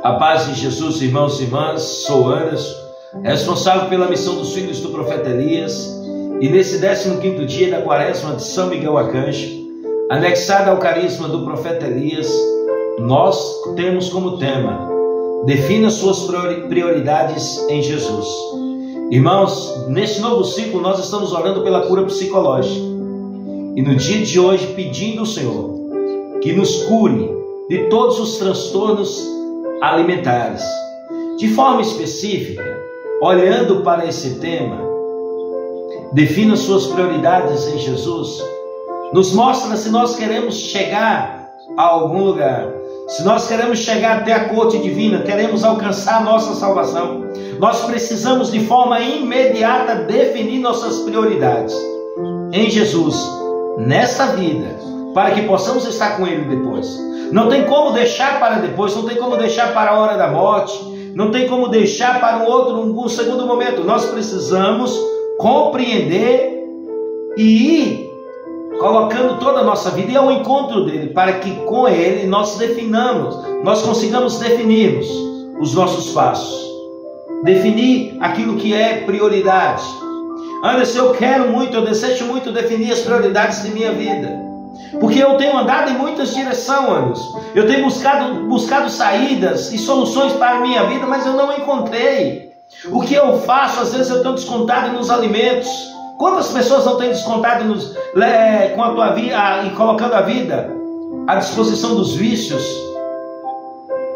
A paz de Jesus, irmãos e irmãs. Sou Anderson, responsável pela missão dos filhos do profeta Elias, e nesse 15º dia da quaresma de São Miguel Arcanjo, anexada ao carisma do profeta Elias, nós temos como tema: defina suas prioridades em Jesus. Irmãos, neste novo ciclo nós estamos orando pela cura psicológica, e no dia de hoje pedindo ao Senhor que nos cure de todos os transtornos alimentares. De forma específica, olhando para esse tema, defina suas prioridades em Jesus, nos mostra se nós queremos chegar a algum lugar, se nós queremos chegar até a corte divina, queremos alcançar a nossa salvação, nós precisamos de forma imediata definir nossas prioridades em Jesus, nessa vida, para que possamos estar com Ele depois. Não tem como deixar para depois, não tem como deixar para a hora da morte, não tem como deixar para um segundo momento. Nós precisamos compreender e ir colocando toda a nossa vida ao encontro dele, para que com ele nós consigamos definirmos os nossos passos, definir aquilo que é prioridade. Anderson, eu desejo muito definir as prioridades de minha vida, porque eu tenho andado em muitas direções, Anderson. Eu tenho buscado saídas e soluções para a minha vida, mas eu não encontrei. O que eu faço? Às vezes eu tenho descontado nos alimentos. Quantas pessoas não têm descontado com a tua vida e colocando a vida à disposição dos vícios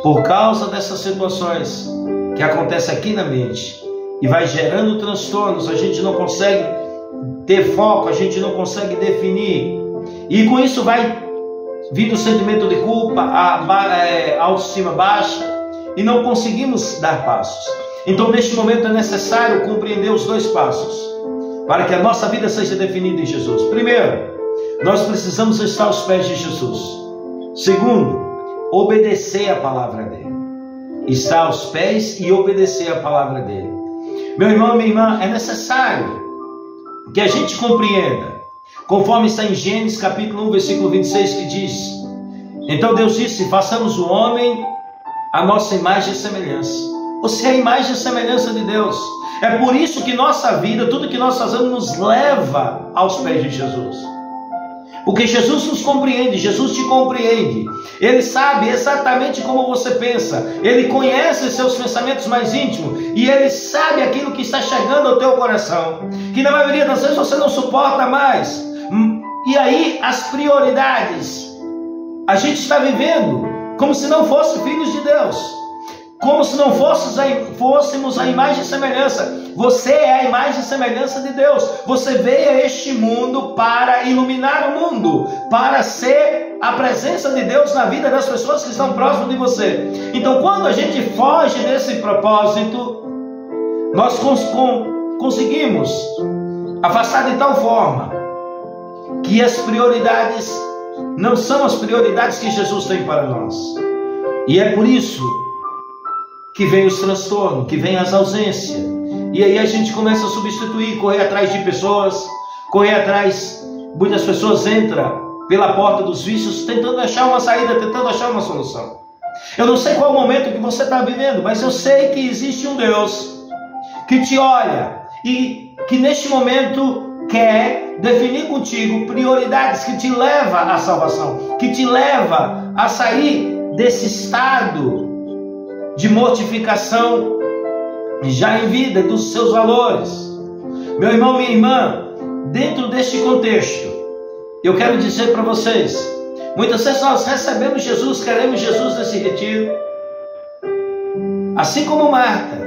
por causa dessas situações que acontecem aqui na mente e vai gerando transtornos? A gente não consegue ter foco, a gente não consegue definir, e com isso vai vindo o sentimento de culpa, a autoestima baixa, e não conseguimos dar passos. Então neste momento é necessário compreender os dois passos para que a nossa vida seja definida em Jesus. Primeiro, nós precisamos estar aos pés de Jesus. Segundo, obedecer a palavra dele. Estar aos pés e obedecer a palavra dele. Meu irmão, minha irmã, é necessário que a gente compreenda, conforme está em Gênesis capítulo 1, versículo 26, que diz: então Deus disse, façamos o homem a nossa imagem e semelhança. Você é a imagem e semelhança de Deus. É por isso que nossa vida, tudo que nós fazemos, nos leva aos pés de Jesus. Porque Jesus nos compreende, Jesus te compreende. Ele sabe exatamente como você pensa. Ele conhece seus pensamentos mais íntimos. E Ele sabe aquilo que está chegando ao teu coração, que na maioria das vezes você não suporta mais. E aí as prioridades, a gente está vivendo como se não fosse filhos de Deus, como se não fôssemos a imagem e semelhança. Você é a imagem e semelhança de Deus. Você veio a este mundo para iluminar o mundo, para ser a presença de Deus na vida das pessoas que estão próximas de você. Então, quando a gente foge desse propósito, nós conseguimos afastar de tal forma que as prioridades não são as prioridades que Jesus tem para nós. E é por isso que vem os transtornos, que vem as ausências. E aí a gente começa a substituir, correr atrás de pessoas, muitas pessoas entram pela porta dos vícios, tentando achar uma saída, tentando achar uma solução. Eu não sei qual o momento que você está vivendo, mas eu sei que existe um Deus que te olha e que neste momento quer definir contigo prioridades que te leva à salvação, que te leva a sair desse estado de mortificação já em vida, dos seus valores. Meu irmão, minha irmã, dentro deste contexto, eu quero dizer para vocês, muitas vezes nós recebemos Jesus, queremos Jesus nesse retiro, assim como Marta,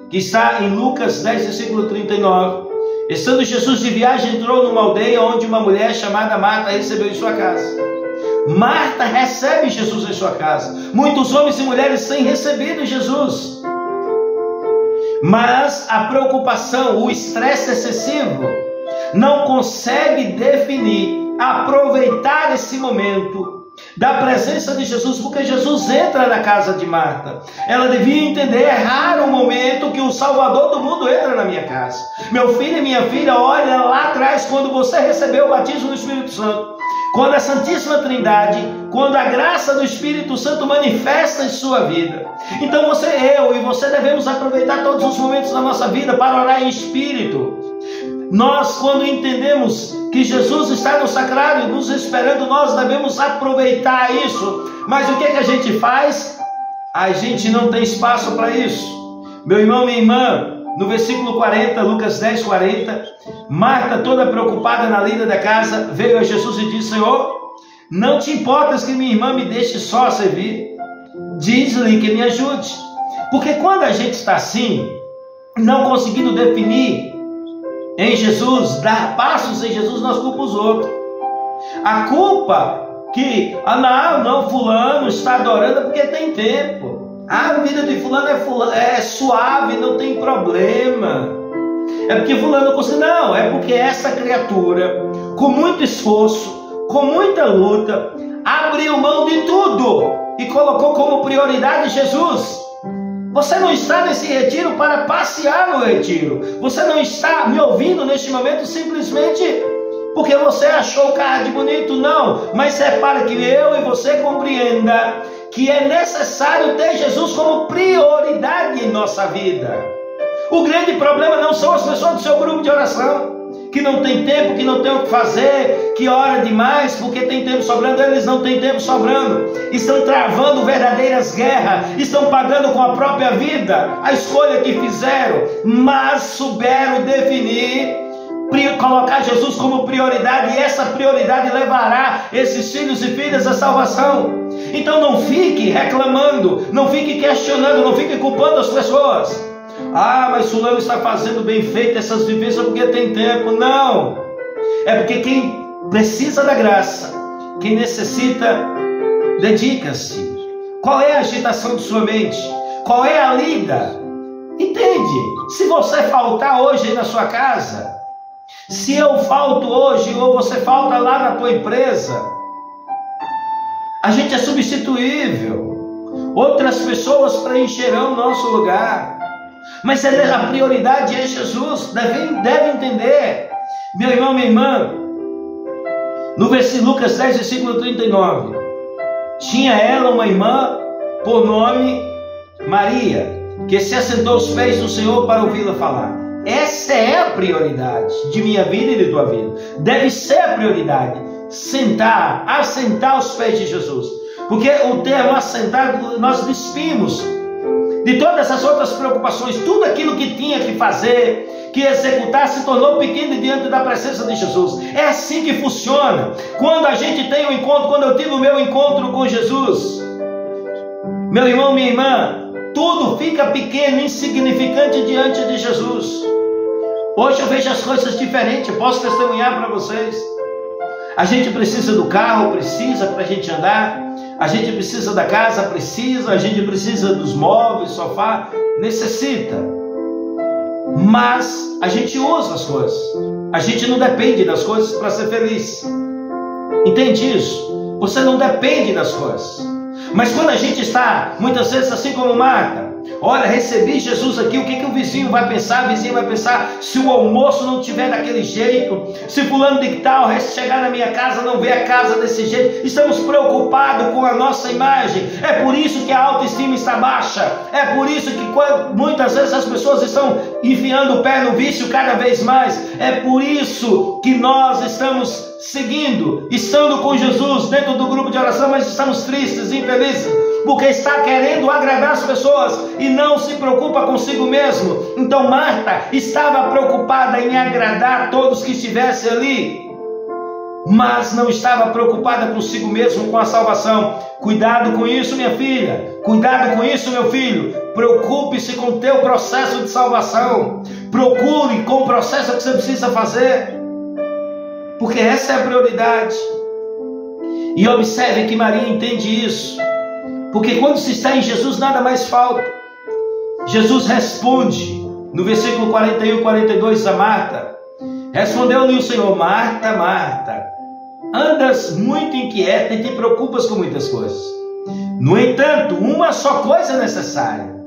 que está em Lucas 10, versículo 39, estando Jesus de viagem, entrou numa aldeia onde uma mulher chamada Marta recebeu em sua casa. Marta recebe Jesus em sua casa. Muitos homens e mulheres têm recebido Jesus, mas a preocupação, o estresse excessivo, não consegue definir, aproveitar esse momento da presença de Jesus, porque Jesus entra na casa de Marta. Ela devia entender, é raro o momento que o Salvador do mundo entra na minha casa. Meu filho e minha filha, olha lá atrás, quando você recebeu o batismo do Espírito Santo, quando a Santíssima Trindade, quando a graça do Espírito Santo manifesta em sua vida. Então eu e você devemos aproveitar todos os momentos da nossa vida para orar em espírito. Nós, quando entendemos que Jesus está no sacrário nos esperando, nós devemos aproveitar isso. Mas o que a gente faz? A gente não tem espaço para isso. Meu irmão, minha irmã, no versículo 40, Lucas 10, 40, Marta, toda preocupada na lida da casa, veio a Jesus e disse: Senhor, não te importas que minha irmã me deixe só servir? Diz-lhe que me ajude. Porque quando a gente está assim, não conseguindo definir em Jesus, dar passos em Jesus, nós culpamos os outros. A culpa que, não, fulano está adorando porque tem tempo. A vida de fulano é suave, não tem problema. É porque fulano não consegue. Não, é porque essa criatura, com muito esforço, com muita luta, abriu mão de tudo e colocou como prioridade Jesus. Você não está nesse retiro para passear no retiro. Você não está me ouvindo neste momento simplesmente porque você achou o card bonito, não. Mas é para que eu e você compreenda que é necessário ter Jesus como prioridade em nossa vida. O grande problema não são as pessoas do seu grupo de oração, que não tem tempo, que não tem o que fazer, que ora demais porque tem tempo sobrando. Eles não têm tempo sobrando, estão travando verdadeiras guerras, estão pagando com a própria vida a escolha que fizeram, mas souberam definir, colocar Jesus como prioridade, e essa prioridade levará esses filhos e filhas à salvação. Então não fique reclamando, não fique questionando, não fique culpando as pessoas. Mas fulano está fazendo bem feito essas vivências porque tem tempo. Não, é porque quem precisa da graça, quem necessita, dedica-se. Qual é a agitação de sua mente? Qual é a lida? Entende? Se você faltar hoje na sua casa, se eu falto hoje ou você falta lá na tua empresa, a gente é substituível. Outras pessoas preencherão nosso lugar. Mas a prioridade é Jesus. Deve entender, meu irmão, minha irmã. No versículo Lucas 10, versículo 39, tinha ela uma irmã por nome Maria, que se assentou aos pés do Senhor para ouvi-la falar. Essa é a prioridade de minha vida e de tua vida. Deve ser a prioridade. Assentar aos pés de Jesus. Porque o termo assentar, nós despimos de todas as outras preocupações. Tudo aquilo que tinha que fazer, que executar, se tornou pequeno diante da presença de Jesus. É assim que funciona. Quando a gente tem um encontro, quando eu tive o meu encontro com Jesus, meu irmão, minha irmã, tudo fica pequeno, insignificante diante de Jesus. Hoje eu vejo as coisas diferentes, eu posso testemunhar para vocês. A gente precisa do carro, precisa para a gente andar. A gente precisa da casa, precisa. A gente precisa dos móveis, sofá, necessita. Mas a gente usa as coisas. A gente não depende das coisas para ser feliz. Entende isso? Você não depende das coisas. Mas quando a gente está, muitas vezes assim como Marta, olha, recebi Jesus aqui, o que o vizinho vai pensar? O vizinho vai pensar se o almoço não tiver daquele jeito, se fulano de tal chegar na minha casa não ver a casa desse jeito. Estamos preocupados com a nossa imagem. É por isso que a autoestima está baixa. É por isso que muitas vezes as pessoas estão enfiando o pé no vício cada vez mais. É por isso que nós estamos seguindo, estando com Jesus dentro do grupo de oração, mas estamos tristes, infelizes, porque está querendo agradar as pessoas e não se preocupa consigo mesmo. Então Marta estava preocupada em agradar todos que estivessem ali, mas não estava preocupada consigo mesmo, com a salvação. Cuidado com isso, minha filha. Cuidado com isso, meu filho. Preocupe-se com o teu processo de salvação. Procure com o processo que você precisa fazer, porque essa é a prioridade. E observe que Maria entende isso, porque quando se está em Jesus nada mais falta. Jesus responde no versículo 41 e 42 a Marta. Respondeu-lhe o Senhor: Marta, Marta, andas muito inquieta e te preocupas com muitas coisas. No entanto, uma só coisa é necessária.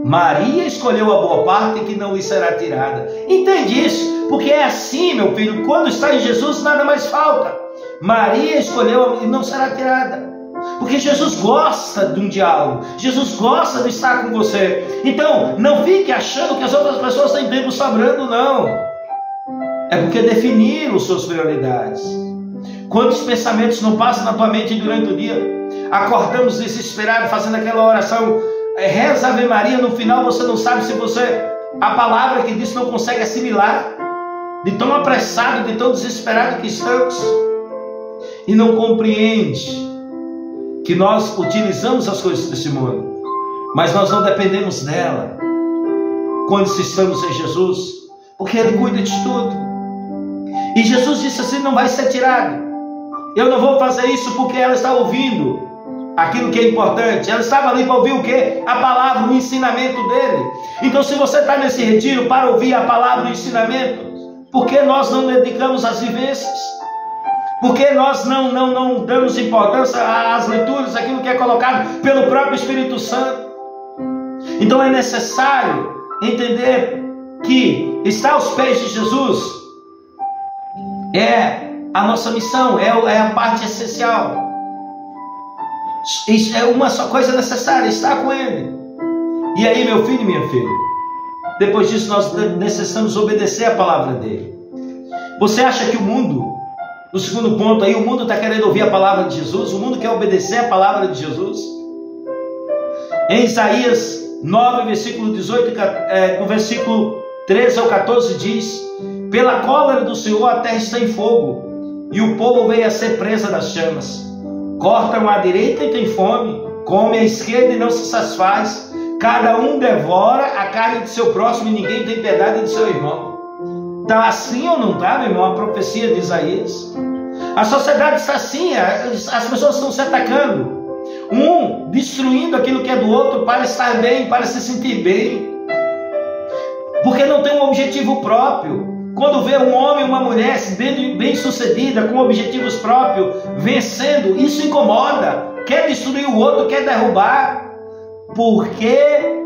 Maria escolheu a boa parte que não lhe será tirada. Entende isso? Porque é assim, meu filho, quando está em Jesus nada mais falta. Maria escolheu e não será tirada. Porque Jesus gosta de um diálogo. Jesus gosta de estar com você. Então, não fique achando que as outras pessoas têm tempo sobrando, não. É porque definiram suas prioridades. Quantos pensamentos não passam na tua mente durante o dia? Acordamos desesperados fazendo aquela oração, reza Ave Maria, no final você não sabe se você, a palavra que diz, não consegue assimilar, de tão apressado, de tão desesperado que estamos, e não compreende que nós utilizamos as coisas desse mundo, mas nós não dependemos dela quando estamos em Jesus, porque Ele cuida de tudo. E Jesus disse assim: não vai ser tirado. Eu não vou fazer isso porque ela está ouvindo aquilo que é importante. Ela estava ali para ouvir o quê? A palavra, o ensinamento dele. Então, se você está nesse retiro para ouvir a palavra, o ensinamento, por que nós não dedicamos às vivências? Por que nós não damos importância às leituras, aquilo que é colocado pelo próprio Espírito Santo? Então é necessário entender que estar aos pés de Jesus é a nossa missão, é a parte essencial. Isso é uma só coisa necessária, estar com Ele. E aí, meu filho e minha filha, depois disso nós necessitamos obedecer a palavra dele. Você acha que o mundo, no segundo ponto aí, o mundo está querendo ouvir a palavra de Jesus? O mundo quer obedecer a palavra de Jesus? Em Isaías 9, versículo 18, no versículo 13 ao 14 diz: pela cólera do Senhor a terra está em fogo, e o povo veio a ser presa das chamas. Cortam à direita e tem fome, come à esquerda e não se satisfaz. Cada um devora a carne de seu próximo e ninguém tem piedade de seu irmão. Está assim ou não está, meu irmão? A profecia de Isaías. A sociedade está assim, as pessoas estão se atacando. Um destruindo aquilo que é do outro para estar bem, para se sentir bem. Porque não tem um objetivo próprio. Quando vê um homem e uma mulher bem sucedida, com objetivos próprios, vencendo, isso incomoda. Quer destruir o outro, quer derrubar. Porque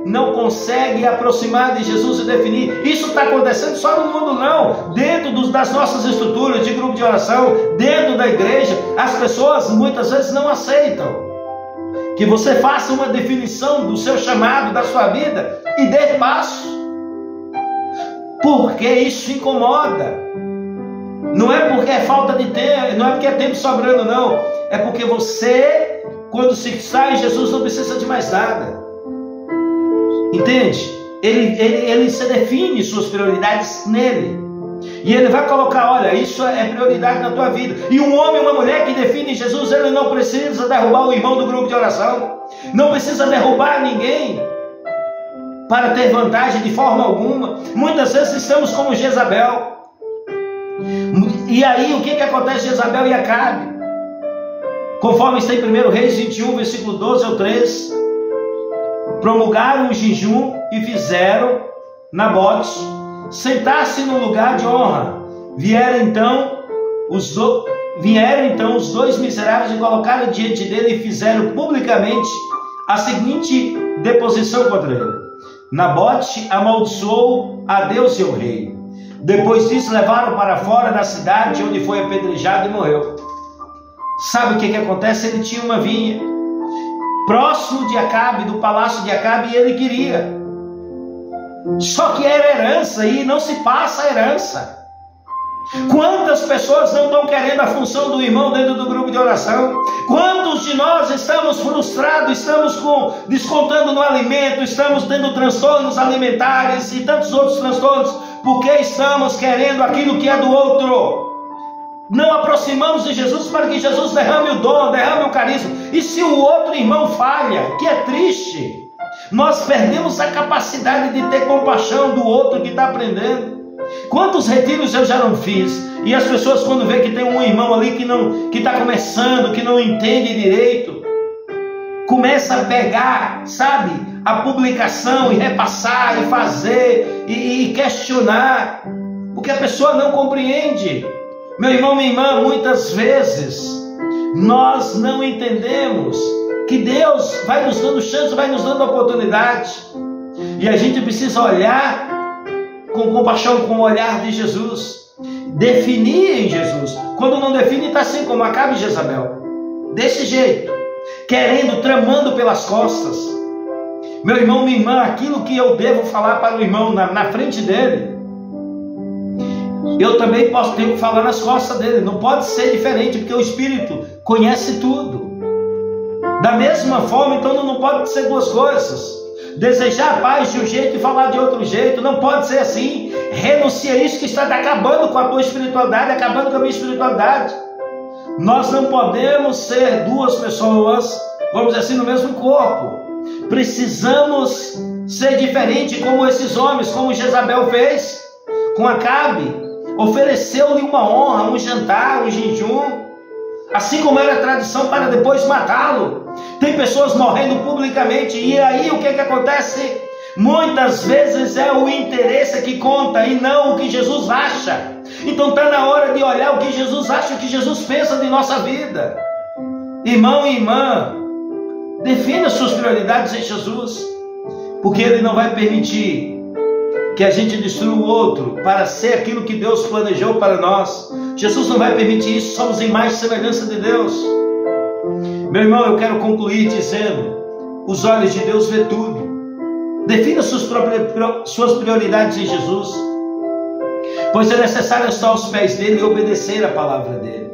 não consegue aproximar de Jesus e definir. Isso está acontecendo só no mundo, não. Dentro das nossas estruturas de grupo de oração, dentro da igreja, as pessoas muitas vezes não aceitam que você faça uma definição do seu chamado, da sua vida, e dê passo. Porque isso incomoda. Não é porque é falta de tempo, não é porque é tempo sobrando, não. É porque você, quando se está em Jesus, não precisa de mais nada. Entende? Ele se define suas prioridades nele. E ele vai colocar: olha, isso é prioridade na tua vida. E um homem e uma mulher que define Jesus, ele não precisa derrubar o irmão do grupo de oração. Não precisa derrubar ninguém para ter vantagem de forma alguma. Muitas vezes estamos como Jezabel. E aí o que acontece? Jezabel e Acabe, conforme está em 1 Reis 21, versículo 12 ao 13, promulgaram o jejum e fizeram Nabote sentar-se no lugar de honra. Vieram então os dois miseráveis e colocaram diante dele e fizeram publicamente a seguinte deposição contra ele: Nabote amaldiçoou a Deus e ao rei. Depois disso levaram para fora da cidade, onde foi apedrejado e morreu. Sabe o que acontece? Ele tinha uma vinha próximo de Acabe, do palácio de Acabe, e ele queria. Só que era herança e não se passa a herança. Quantas pessoas não estão querendo a função do irmão dentro do grupo de oração? Quantos de nós estamos frustrados, estamos descontando no alimento, estamos tendo transtornos alimentares e tantos outros transtornos, porque estamos querendo aquilo que é do outro. Não aproximamos de Jesus para que Jesus derrame o dom, derrame o carisma. E se o outro irmão falha, que é triste, nós perdemos a capacidade de ter compaixão do outro que está aprendendo. Quantos retiros eu já não fiz, e as pessoas, quando vê que tem um irmão ali que está começando, que não entende direito, começa a pegar, sabe, a publicação e repassar e fazer e questionar, porque a pessoa não compreende. Meu irmão, minha irmã, muitas vezes nós não entendemos que Deus vai nos dando chance, vai nos dando oportunidade, e a gente precisa olhar com compaixão, com o olhar de Jesus. definir em Jesus. Quando não define, está assim como Acabe e Jezabel, desse jeito, querendo, tramando pelas costas. Meu irmão, minha irmã, aquilo que eu devo falar para o irmão na frente dele, eu também tenho que falar nas costas dele. Não pode ser diferente, porque o Espírito conhece tudo. Da mesma forma, então não pode ser duas coisas. Desejar a paz de um jeito e falar de outro jeito. Não pode ser assim. Renuncia a isso que está acabando com a tua espiritualidade, acabando com a minha espiritualidade. Nós não podemos ser duas pessoas, vamos dizer assim, no mesmo corpo. Precisamos ser diferente como esses homens, como Jezabel fez com Acabe. Ofereceu-lhe uma honra, um jantar, um jejum, assim como era a tradição, para depois matá-lo. Tem pessoas morrendo publicamente, e aí o que acontece? Muitas vezes é o interesse que conta e não o que Jesus acha. Então está na hora de olhar o que Jesus acha, o que Jesus pensa de nossa vida. Irmão e irmã, defina suas prioridades em Jesus, porque Ele não vai permitir que a gente destrua o outro para ser aquilo que Deus planejou para nós. Jesus não vai permitir isso. Somos imagem e semelhança de Deus. Meu irmão, eu quero concluir dizendo: os olhos de Deus vê tudo. Defina suas prioridades em Jesus, pois é necessário estar aos pés dele e obedecer a palavra dele,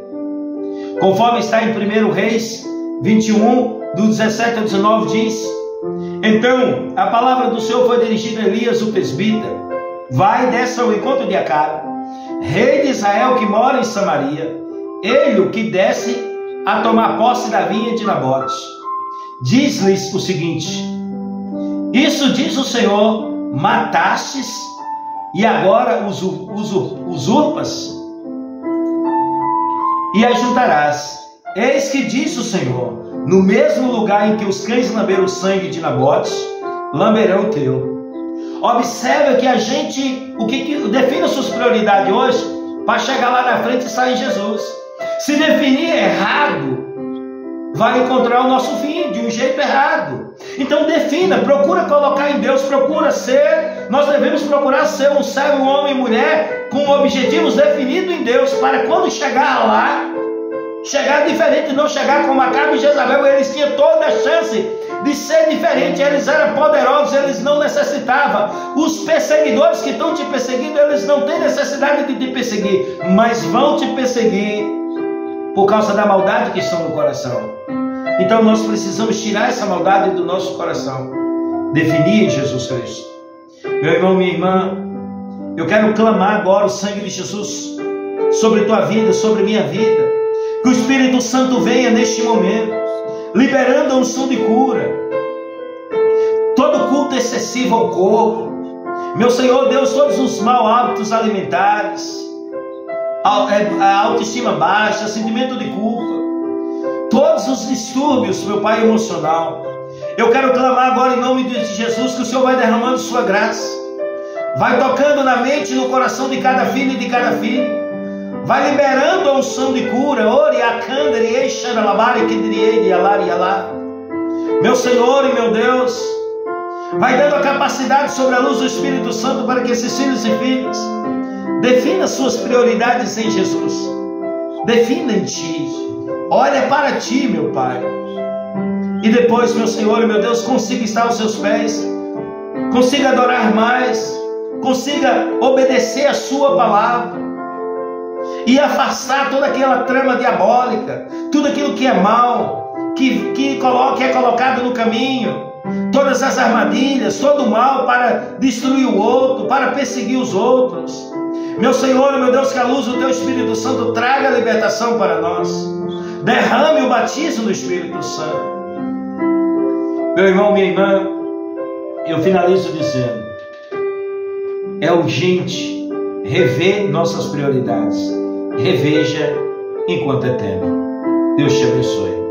conforme está em 1 Reis 21, do 17 ao 19, diz: então a palavra do Senhor foi dirigida a Elias, o presbítero: vai, desce ao encontro de Acabe, rei de Israel, que mora em Samaria, ele o que desce a tomar posse da vinha de Nabote. Diz-lhes o seguinte: isso diz o Senhor, matastes e agora usurpas e ajuntarás. Eis que diz o Senhor: no mesmo lugar em que os cães lamberam o sangue de Nabote, lamberão o teu. Observe que a gente, defina suas prioridades hoje, para chegar lá na frente e sair em Jesus. Se definir errado, vai encontrar o nosso fim de um jeito errado. Então defina, procura colocar em Deus, nós devemos procurar ser um servo, um homem e mulher com objetivos definidos em Deus, para quando chegar lá, chegar diferente, não chegar como Acabe e Jezabel. Eles tinham toda a chance de ser diferente, eles eram poderosos, eles não necessitavam. Os perseguidores que estão te perseguindo, eles não têm necessidade de te perseguir, mas vão te perseguir por causa da maldade que estão no coração. Então nós precisamos tirar essa maldade do nosso coração, definir em Jesus Cristo. Meu irmão, minha irmã, eu quero clamar agora o sangue de Jesus sobre tua vida, sobre minha vida. Que o Espírito Santo venha neste momento, liberando a unção de cura. Todo culto excessivo ao corpo, meu Senhor Deus, todos os maus hábitos alimentares, a autoestima baixa, sentimento de culpa, todos os distúrbios, meu Pai, emocional. Eu quero clamar agora em nome de Jesus, que o Senhor vai derramando sua graça, vai tocando na mente e no coração de cada filho e de cada filha, vai liberando a unção de cura. Meu Senhor e meu Deus, vai dando a capacidade sobre a luz do Espírito Santo para que esses filhos e filhas defina suas prioridades em Jesus, defina em Ti, olha para Ti, meu Pai, e depois, meu Senhor e meu Deus, consiga estar aos Seus pés, consiga adorar mais, consiga obedecer a Sua palavra e afastar toda aquela trama diabólica, tudo aquilo que é mal, que é colocado no caminho, todas as armadilhas, todo o mal para destruir o outro, para perseguir os outros. Meu Senhor e meu Deus, que a luz do Teu Espírito Santo traga a libertação para nós, derrame o batismo do Espírito Santo. Meu irmão, minha irmã, eu finalizo dizendo: é urgente rever nossas prioridades. Reveja enquanto é tempo. Deus te abençoe.